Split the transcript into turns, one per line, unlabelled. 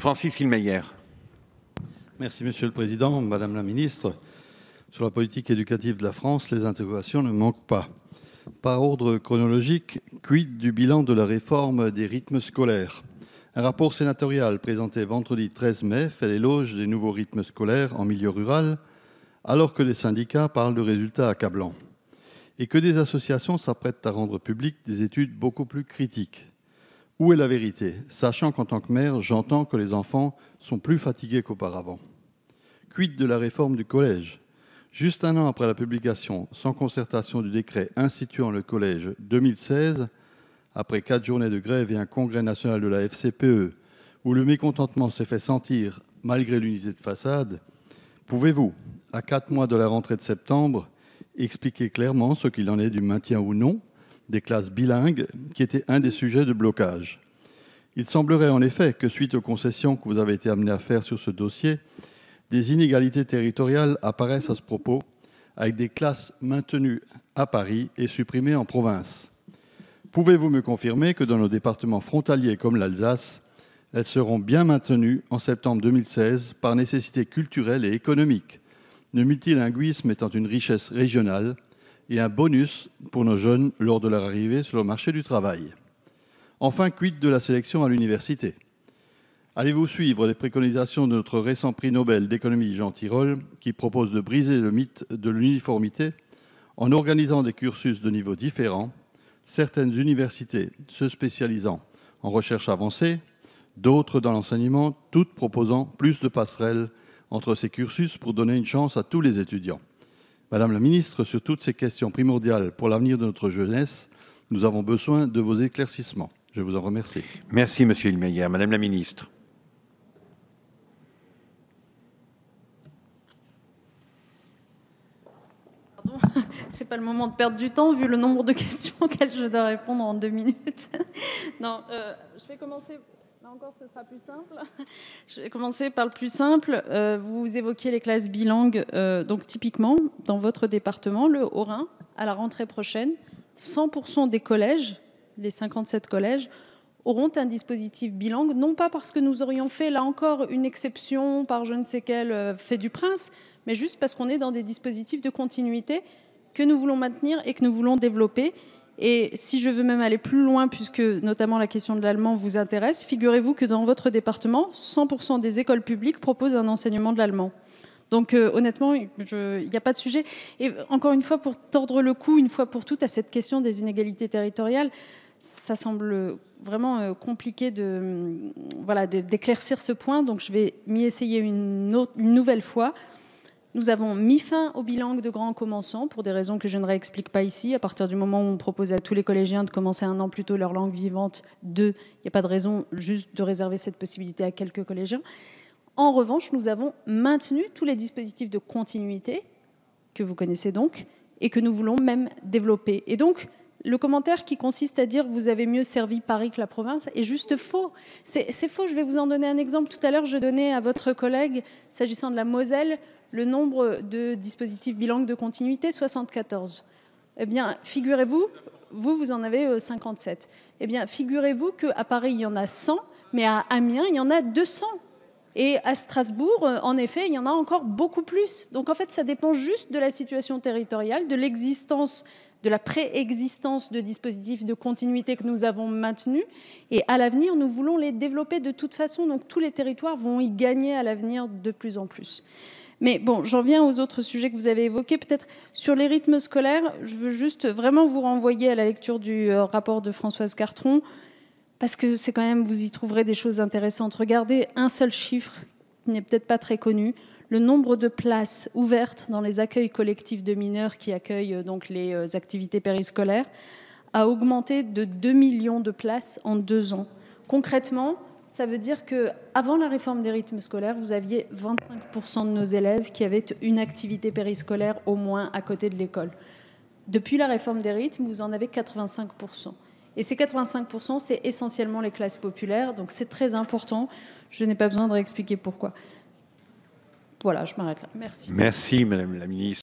Francis Hilmeyer.
Merci Monsieur le Président, Madame la Ministre. Sur la politique éducative de la France, les interrogations ne manquent pas. Par ordre chronologique, quid du bilan de la réforme des rythmes scolaires? Un rapport sénatorial présenté vendredi 13 mai fait l'éloge des nouveaux rythmes scolaires en milieu rural, alors que les syndicats parlent de résultats accablants. Et que des associations s'apprêtent à rendre publiques des études beaucoup plus critiques. Où est la vérité, sachant qu'en tant que maire, j'entends que les enfants sont plus fatigués qu'auparavant? Quid de la réforme du collège? Juste un an après la publication, sans concertation, du décret instituant le collège 2016, après 4 journées de grève et un congrès national de la FCPE, où le mécontentement s'est fait sentir malgré l'unité de façade, pouvez-vous, à 4 mois de la rentrée de septembre, expliquer clairement ce qu'il en est du maintien ou non des classes bilingues, qui était un des sujets de blocage? Il semblerait en effet que, suite aux concessions que vous avez été amené à faire sur ce dossier, des inégalités territoriales apparaissent à ce propos, avec des classes maintenues à Paris et supprimées en province. Pouvez-vous me confirmer que dans nos départements frontaliers comme l'Alsace, elles seront bien maintenues en septembre 2016 par nécessité culturelle et économique, le multilinguisme étant une richesse régionale et un bonus pour nos jeunes lors de leur arrivée sur le marché du travail? Enfin, quid de la sélection à l'université? Allez-vous suivre les préconisations de notre récent prix Nobel d'économie Jean Tirole, qui propose de briser le mythe de l'uniformité en organisant des cursus de niveaux différents, certaines universités se spécialisant en recherche avancée, d'autres dans l'enseignement, toutes proposant plus de passerelles entre ces cursus pour donner une chance à tous les étudiants? Madame la Ministre, sur toutes ces questions primordiales pour l'avenir de notre jeunesse, nous avons besoin de vos éclaircissements. Je vous en remercie.
Merci, Monsieur Hilmeyer. Madame la Ministre.
C'est pas le moment de perdre du temps vu le nombre de questions auxquelles je dois répondre en 2 minutes. Non, je vais commencer. Là encore, ce sera plus simple. Je vais commencer par le plus simple. Vous évoquiez les classes bilingues. Donc, typiquement, dans votre département, le Haut-Rhin, à la rentrée prochaine, 100% des collèges, les 57 collèges, auront un dispositif bilingue, non pas parce que nous aurions fait, là encore, une exception par je ne sais quel fait du prince, mais juste parce qu'on est dans des dispositifs de continuité que nous voulons maintenir et que nous voulons développer. Et si je veux même aller plus loin, puisque notamment la question de l'allemand vous intéresse, figurez-vous que dans votre département, 100% des écoles publiques proposent un enseignement de l'allemand. Donc honnêtement, il n'y a pas de sujet. Et encore une fois, pour tordre le cou, une fois pour toutes, à cette question des inégalités territoriales, ça semble vraiment compliqué d'éclaircir ce point. Donc je vais m'y essayer une nouvelle fois. Nous avons mis fin au bilingue de grands commençants pour des raisons que je ne réexplique pas ici. À partir du moment où on propose à tous les collégiens de commencer 1 an plus tôt leur langue vivante, il n'y a pas de raison juste de réserver cette possibilité à quelques collégiens. En revanche, nous avons maintenu tous les dispositifs de continuité que vous connaissez donc et que nous voulons même développer. Et donc, le commentaire qui consiste à dire « vous avez mieux servi Paris que la province » est juste faux. C'est faux, je vais vous en donner un exemple. Tout à l'heure, je donnais à votre collègue, s'agissant de la Moselle, le nombre de dispositifs bilingues de continuité, 74. Eh bien, figurez-vous, vous en avez 57. Eh bien, figurez-vous qu'à Paris, il y en a 100, mais à Amiens, il y en a 200. Et à Strasbourg, en effet, il y en a encore beaucoup plus. Donc, en fait, ça dépend juste de la situation territoriale, de l'existence, de la préexistence de dispositifs de continuité que nous avons maintenus. Et à l'avenir, nous voulons les développer de toute façon. Donc, tous les territoires vont y gagner à l'avenir de plus en plus. Mais bon, j'en viens aux autres sujets que vous avez évoqués. Peut-être sur les rythmes scolaires, je veux juste vraiment vous renvoyer à la lecture du rapport de Françoise Cartron, parce que c'est quand même, vous y trouverez des choses intéressantes. Regardez un seul chiffre, qui n'est peut-être pas très connu, le nombre de places ouvertes dans les accueils collectifs de mineurs qui accueillent donc les activités périscolaires a augmenté de 2 millions de places en 2 ans. Concrètement, ça veut dire qu'avant la réforme des rythmes scolaires, vous aviez 25% de nos élèves qui avaient une activité périscolaire au moins à côté de l'école. Depuis la réforme des rythmes, vous en avez 85%. Et ces 85%, c'est essentiellement les classes populaires, donc c'est très important. Je n'ai pas besoin de réexpliquer pourquoi. Voilà, je m'arrête là. Merci.
Merci, Madame la Ministre.